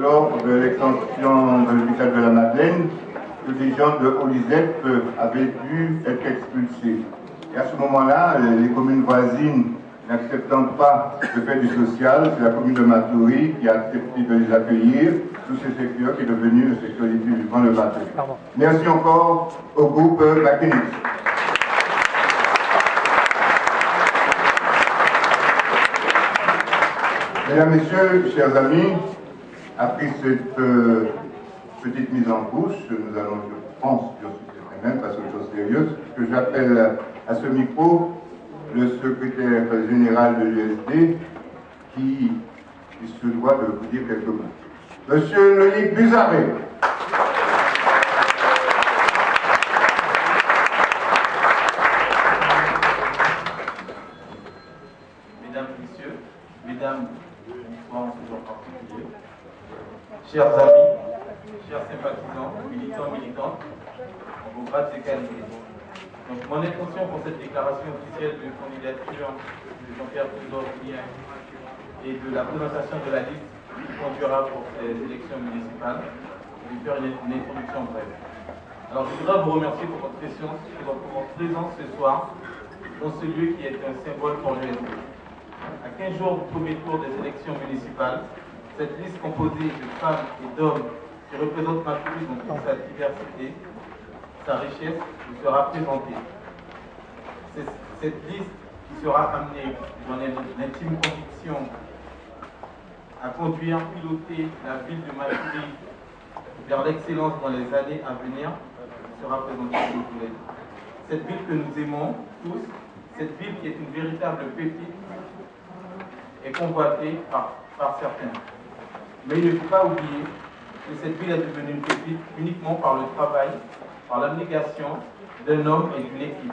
lors de l'extension de l'hôpital de la Madeleine, que des gens de Olizette avaient dû être expulsés. Et à ce moment-là, les communes voisines n'acceptant pas de faire du social, c'est la commune de Matoury qui a accepté de les accueillir sous ce secteur qui est devenu le secteur du vivant de Matoury. Merci encore au groupe Makenix. Mesdames, Messieurs, chers amis, après cette petite mise en bouche, nous allons, je pense, même passer aux choses sérieuses, que j'appelle à ce micro le secrétaire général de l'USD qui se doit de vous dire quelques mots. Monsieur Loïc Buzaré. Mesdames, Messieurs, Mesdames, bonsoir en ce jour particulier. Chers amis, chers sympathisants, militants, militantes, en vos grades et qualités. Donc, mon intention pour cette déclaration officielle de candidature de Jean-Pierre Trudeau-Julien et de la présentation de la liste qui conduira pour ces élections municipales, je vais faire une introduction brève. Alors, je voudrais vous remercier pour votre présence ce soir dans ce lieu qui est un symbole pour l'USD. À 15 jours du premier tour des élections municipales, cette liste composée de femmes et d'hommes qui représentent Matoury dans toute sa diversité, sa richesse, vous sera présentée. Cette liste qui sera amenée, j'en ai l'intime conviction, à conduire, piloter la ville de Matoury vers l'excellence dans les années à venir, sera présentée à nos collègues. Cette ville que nous aimons tous, cette ville qui est une véritable pépite, est convoitée par certains. Mais il ne faut pas oublier que cette ville est devenue une pépite uniquement par le travail, par l'abnégation d'un homme et d'une équipe.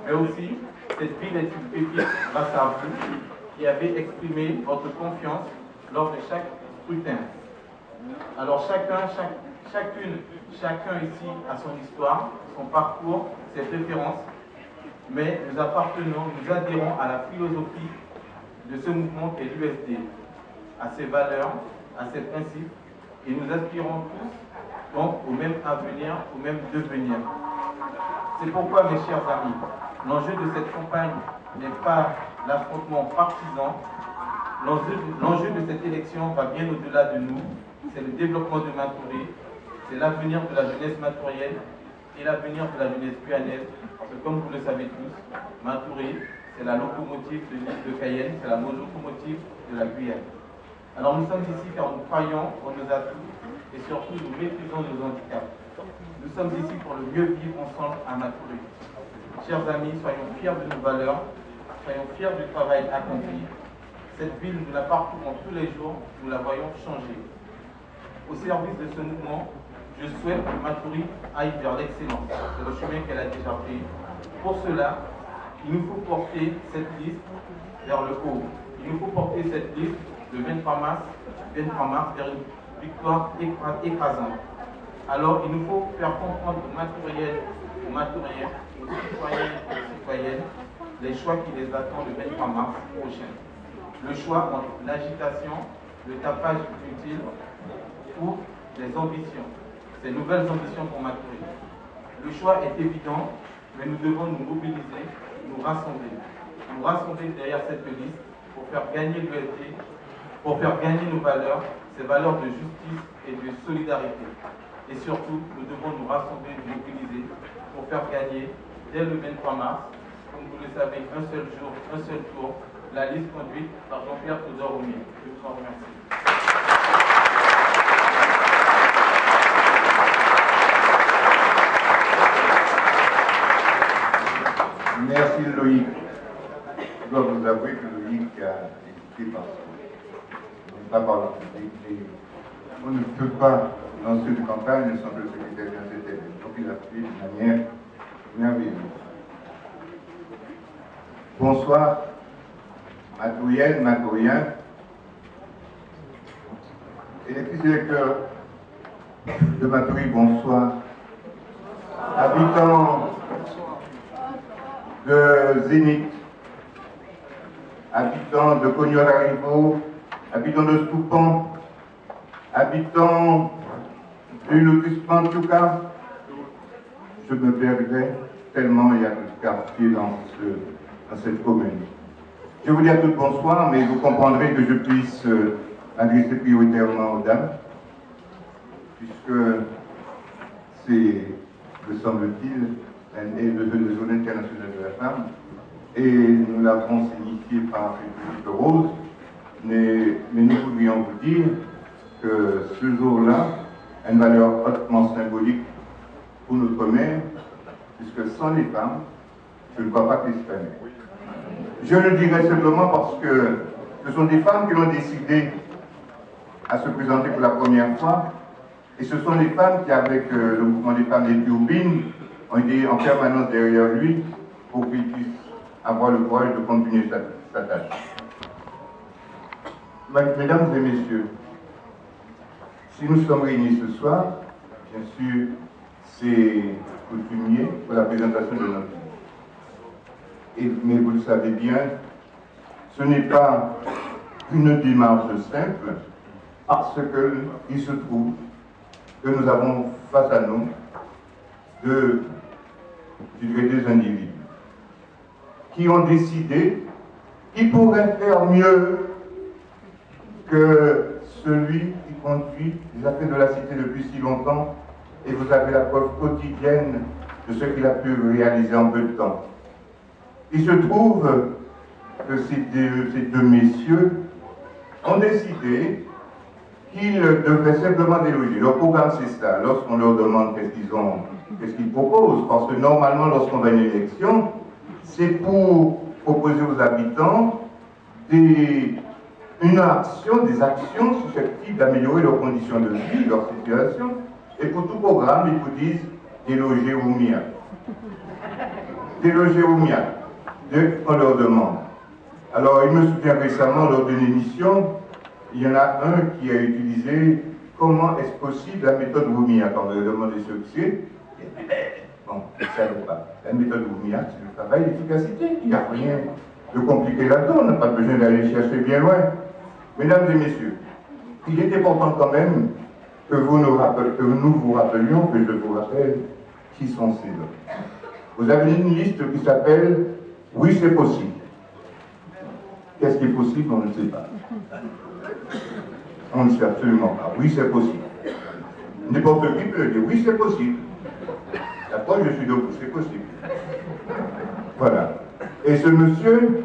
Mais aussi, cette ville est une pépite grâce à vous qui avez exprimé votre confiance lors de chaque scrutin. Alors chacun ici a son histoire, son parcours, ses préférences, mais nous adhérons à la philosophie de ce mouvement qu'est l'USD, à ses valeurs, à ses principes, et nous aspirons tous donc au même avenir, au même devenir. C'est pourquoi, mes chers amis, l'enjeu de cette campagne n'est pas l'affrontement partisan. L'enjeu de cette élection va bien au-delà de nous. C'est le développement de Matoury, c'est l'avenir de la jeunesse matourienne et l'avenir de la jeunesse guyanaise. Parce que comme vous le savez tous, Matoury, c'est la locomotive de l'île de Cayenne, c'est la locomotive de la Guyane. Alors nous sommes ici car nous croyons en nos atouts et surtout nous maîtrisons nos handicaps. Nous sommes ici pour le mieux vivre ensemble à Matoury. Chers amis, soyons fiers de nos valeurs, soyons fiers du travail accompli. Cette ville, nous la parcourons tous les jours, nous la voyons changer. Au service de ce mouvement, je souhaite que Matoury aille vers l'excellence. C'est le chemin qu'elle a déjà pris. Pour cela, il nous faut porter cette liste vers le haut. Il nous faut porter cette liste le 23 mars vers une victoire écrasante. Alors, il nous faut faire comprendre aux Matouriennes, aux Matouriens, aux citoyens et aux citoyennes les choix qui les attendent le 23 mars prochain. Le choix entre l'agitation, le tapage utile ou les ambitions, ces nouvelles ambitions pour Matoury. Le choix est évident, mais nous devons nous mobiliser, nous rassembler derrière cette liste pour faire gagner l'USD, pour faire gagner nos valeurs, ces valeurs de justice et de solidarité. Et surtout, nous devons nous rassembler, nous mobiliser pour faire gagner, dès le 23 mars, comme vous le savez, un seul jour, un seul tour, la liste conduite par Jean-Pierre Trudeau-Julien. Je vous en remercie. Merci Loïc. Je dois vous avouer que Loïc a hésité parce que pas par la public. On ne peut pas lancer de campagne sans que le secrétaire général s'intervienne. Donc il a fait de manière merveilleuse. Bonsoir, Matouriennes, Matouriens. Et les fils électeurs de Matoury, bonsoir. Habitants de Zénith, habitants de Cognon-Larivo, habitant de Stoupan, habitant du lotissement Tchouka, je me perdrai tellement il y a de quartiers dans cette commune. Je vous dis à tous bonsoir, mais vous comprendrez que je puisse adresser prioritairement aux dames, puisque c'est, me semble-t-il, le journée internationale de la femme, et nous l'avons signifié par une petite rose, mais nous voudrions vous dire que ce jour-là a une valeur hautement symbolique pour notre mère, puisque sans les femmes, je ne crois pas qu'il se fait. Je le dirais simplement parce que ce sont des femmes qui l'ont décidé à se présenter pour la première fois, et ce sont les femmes qui, avec le mouvement des femmes des turbines, ont été en permanence derrière lui pour qu'il puisse avoir le courage de continuer sa tâche. Mesdames et messieurs, si nous sommes réunis ce soir, bien sûr, c'est coutumier pour la présentation de notre vie. Mais vous le savez bien, ce n'est pas une démarche simple, parce qu'il se trouve que nous avons face à nous deux individus qui ont décidé qu'ils pourraient faire mieux que celui qui conduit les affaires de la cité depuis si longtemps, et vous avez la preuve quotidienne de ce qu'il a pu réaliser en peu de temps. Il se trouve que ces deux messieurs ont décidé qu'ils devaient simplement déloger. Leur programme, c'est ça. Lorsqu'on leur demande qu'est-ce qu'ils proposent, parce que normalement, lorsqu'on va à une élection, c'est pour proposer aux habitants des actions susceptibles d'améliorer leurs conditions de vie, leur situation. Et pour tout programme, ils vous disent déloger au mien. Déloger au mien. On leur demande. Alors, il me souvient récemment, lors d'une émission, il y en a un qui a utilisé comment est-ce possible la méthode Roumia. Quand on lui a demandé ce que c'est, bon, il ne savait pas. La méthode Roumia, c'est le travail d'efficacité. Il n'y a rien de compliqué là-dedans, on n'a pas besoin d'aller chercher bien loin. Mesdames et messieurs, il est important quand même que nous vous rappelions, que je vous rappelle, qui sont ces hommes. Vous avez une liste qui s'appelle « Oui, c'est possible ». Qu'est-ce qui est possible? On ne sait pas. On ne sait absolument pas. Oui, c'est possible. N'importe qui peut le dire. Oui, c'est possible. La preuve, je suis debout, c'est possible. Voilà. Et ce monsieur,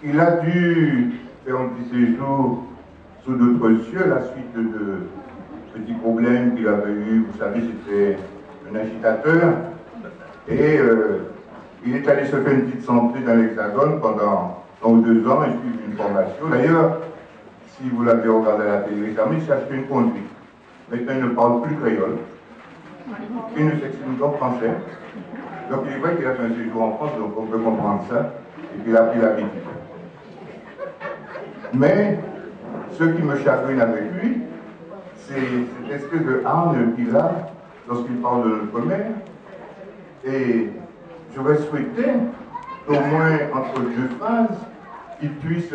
il a dû faire un petit séjour sous d'autres cieux, la suite de petits problèmes qu'il avait eu. Vous savez, c'était un agitateur. Et il est allé se faire une petite santé dans l'Hexagone pendant 1 ou 2 ans et suivre une formation. D'ailleurs, si vous l'avez regardé à la télé récemment, il s'est acheté une conduite. Maintenant, il ne parle plus créole. Il ne s'exprime qu'en français. Donc, il est vrai qu'il a fait un séjour en France, donc on peut comprendre ça, et qu'il a pris l'habitude. Mais, ce qui me chagrine avec lui, c'est cette espèce de hargne qu'il a lorsqu'il parle de notre mère. Et j'aurais souhaité qu'au moins entre 2 phrases, il puisse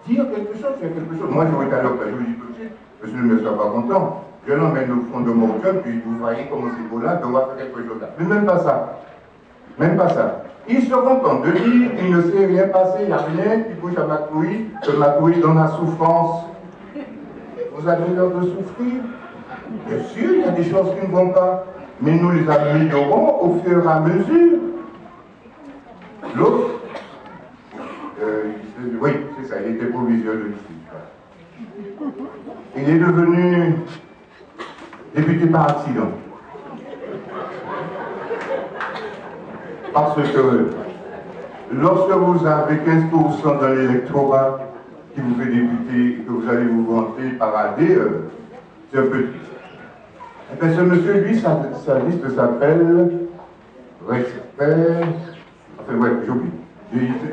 dire quelque chose, faire quelque chose. Moi, j'aurais été à l'occasion, je dis tout de suite, monsieur ne me sera pas content. Je l'emmène au fond de mon cœur, puis vous voyez comment c'est beau là, on va faire quelque chose là. Mais même pas ça. Même pas ça. Il se contente de dire qu'il ne s'est rien passé, il n'y a rien qui bouge à Matoury, que Matoury dans la souffrance. Vous avez l'air de souffrir? Bien sûr, il y a des choses qui ne vont pas, mais nous les améliorons au fur et à mesure. L'autre, oui, c'est ça, il était proviseur de l'issue. Il est devenu député par accident. Parce que lorsque vous avez 15% dans l'électorat qui vous fait député et que vous allez vous vanter, parader, c'est un peu triste. Et bien ce monsieur, lui, sa liste s'appelle respect. Enfin, ouais, j'ai oublié.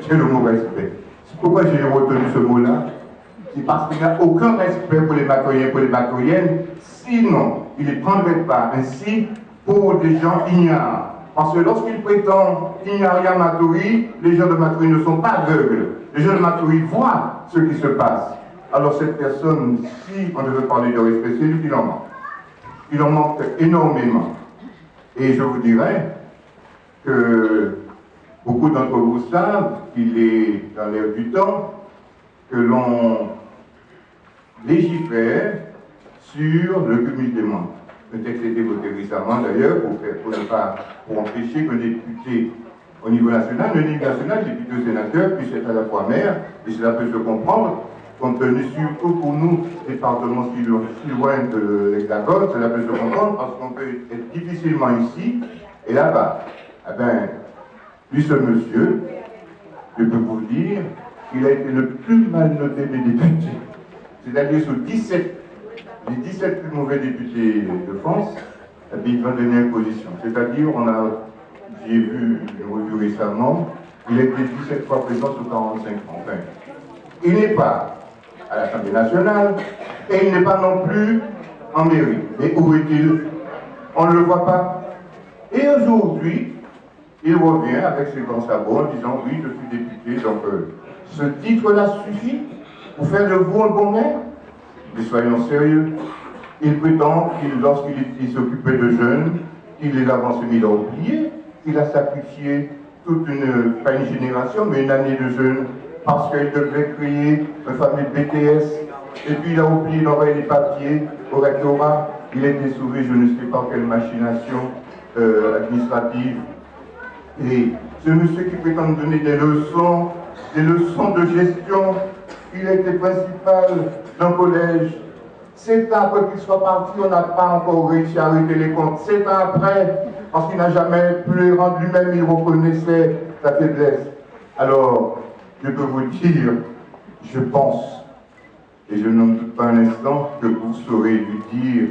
C'est le mot respect. C'est pourquoi j'ai retenu ce mot-là. C'est parce qu'il n'y a aucun respect pour les Matoyens, pour les Matoyennes, sinon il ne les prendrait pas ainsi pour des gens ignares. Parce que lorsqu'ils prétendent qu'il n'y a rien à Matoury, les gens de Matoury ne sont pas aveugles. Les gens de Matoury voient. ce qui se passe. Alors cette personne, si on devait parler de respect, c'est lui qui en manque. Il en manque énormément. Et je vous dirais que beaucoup d'entre vous savent qu'il est dans l'air du temps que l'on légifère sur le cumul des mandats. Le texte a été voté récemment d'ailleurs pour empêcher qu'un député au niveau national, député ou sénateur, puisse être à la fois maire, et cela peut se comprendre, compte tenu surtout pour nous, départements si loin de l'Hexagone, cela peut se comprendre parce qu'on peut être difficilement ici et là-bas. Eh bien, lui, ce monsieur, je peux vous dire qu'il a été le plus mal noté des députés. C'est-à-dire sur les 17 plus mauvais députés de France, eh bien, il va donner une position. C'est-à-dire, j'ai vu une revue récemment, il a été 17 fois présent sur 45 ans. Enfin, il n'est pas à l'Assemblée nationale et il n'est pas non plus en mairie. Mais où est-il? On ne le voit pas. Et aujourd'hui, il revient avec ses grands sabots en disant oui, je suis député, donc ce titre-là suffit pour faire de vous un bon maire. Mais soyons sérieux. Il prétend qu'il, lorsqu'il s'occupait de jeunes, qu'il les avance, mais il a oublié qu'il a sacrifié pas une génération, mais une année de jeunes, parce qu'il devait créer un fameux BTS, et puis il a oublié d'envoyer les papiers au rectorat. Il a été sauvé, je ne sais pas quelle machination administrative. Et ce monsieur qui prétend donner des leçons de gestion, il a été principal dans le collège. 7 ans après qu'il soit parti, on n'a pas encore réussi à arrêter les comptes. 7 ans après, parce qu'il n'a jamais pu les rendre lui-même, il reconnaissait sa faiblesse. Alors, je peux vous dire, je pense, et je n'en doute pas un instant, que vous saurez lui dire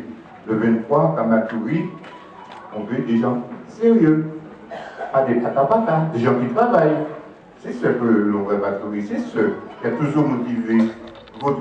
le 23 qu'à Matoury, on veut des gens sérieux, pas des patapata, des gens qui travaillent. C'est ce que l'on veut Matoury, c'est ce qui a toujours motivé votre